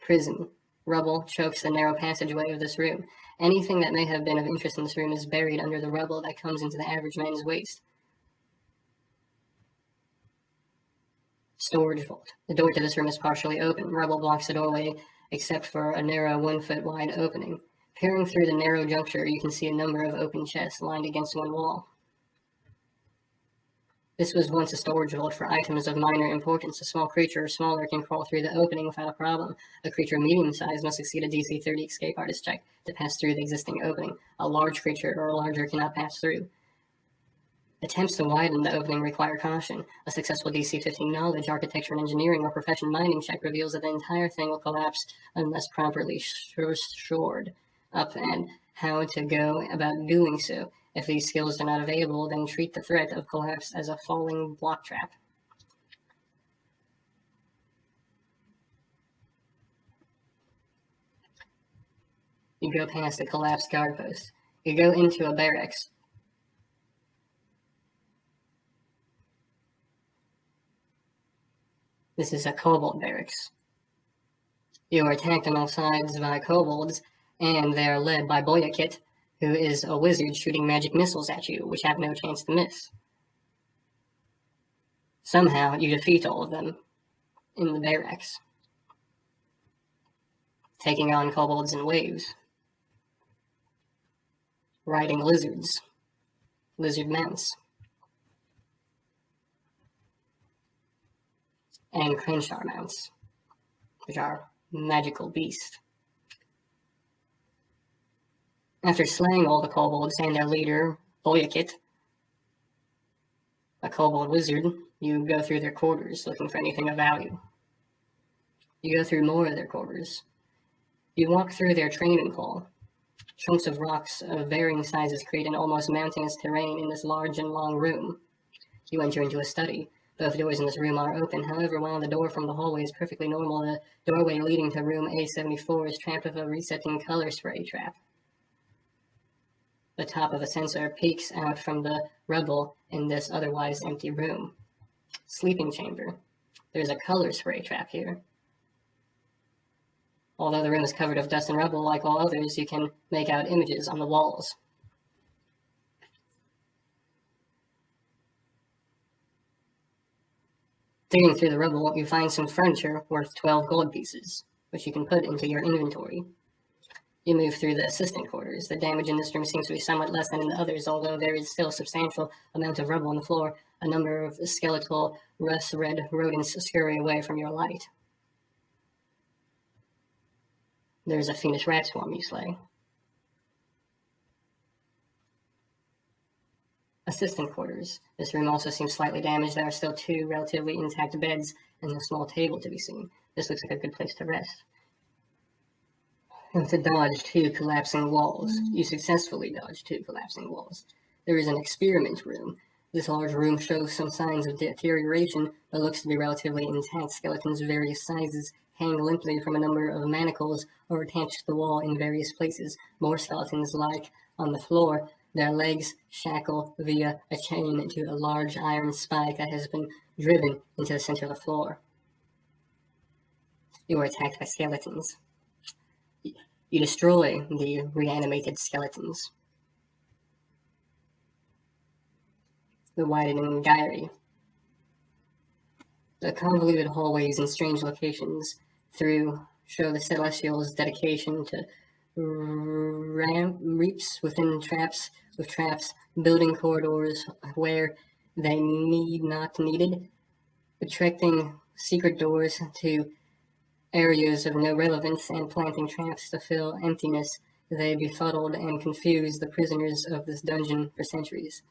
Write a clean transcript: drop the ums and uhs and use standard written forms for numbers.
prison. Rubble chokes the narrow passageway of this room. Anything that may have been of interest in this room is buried under the rubble that comes into the average man's waist. Storage vault. The door to this room is partially open. Rubble blocks the doorway except for a narrow 1 foot wide opening. Peering through the narrow juncture, you can see a number of open chests lined against one wall. This was once a storage vault for items of minor importance. A small creature or smaller can crawl through the opening without a problem. A creature medium size must succeed a DC 30 escape artist check to pass through the existing opening. A large creature or larger cannot pass through. Attempts to widen the opening require caution. A successful DC 15 knowledge, architecture, and engineering or profession mining check reveals that the entire thing will collapse unless properly shored up and how to go about doing so. If these skills are not available, then treat the threat of collapse as a falling block trap. You go past the collapsed guard post. You go into a barracks. This is a kobold barracks. You are attacked on all sides by kobolds, and they are led by Boyakit, who is a wizard shooting magic missiles at you, which have no chance to miss. Somehow, you defeat all of them in the barracks, taking on kobolds in waves, riding lizards, lizard mounts, and Crenshaw mounts, which are magical beasts. After slaying all the kobolds and their leader, Boyakit, a kobold wizard, you go through their quarters looking for anything of value. You go through more of their quarters. You walk through their training hall. Chunks of rocks of varying sizes create an almost mountainous terrain in this large and long room. You enter into a study. Both doors in this room are open. However, while the door from the hallway is perfectly normal, the doorway leading to room A74 is trapped with a resetting color spray trap. The top of a sensor peeks out from the rubble in this otherwise empty room. Sleeping chamber. There's a color spray trap here. Although the room is covered with dust and rubble like all others, you can make out images on the walls. Digging through the rubble, you find some furniture worth 12 gold pieces, which you can put into your inventory. You move through the assistant quarters. The damage in this room seems to be somewhat less than in the others, although there is still a substantial amount of rubble on the floor. A number of skeletal, rust-red rodents scurry away from your light. There's a fiendish rat swarm you slay. Assistant quarters. This room also seems slightly damaged. There are still 2 relatively intact beds and a small table to be seen. This looks like a good place to rest. And to dodge 2 collapsing walls. You successfully dodge 2 collapsing walls. There is an experiment room. This large room shows some signs of deterioration, but looks to be relatively intact. Skeletons of various sizes hang limply from a number of manacles or attached to the wall in various places. More skeletons lie on the floor, their legs shackled via a chain to a large iron spike that has been driven into the center of the floor. You are attacked by skeletons. You destroy the reanimated skeletons. The widening diary. The convoluted hallways and strange locations show the Celestials' dedication to reaps within traps, building corridors where they needed, attracting secret doors to areas of no relevance, and planting traps to fill emptiness. They befuddled and confused the prisoners of this dungeon for centuries.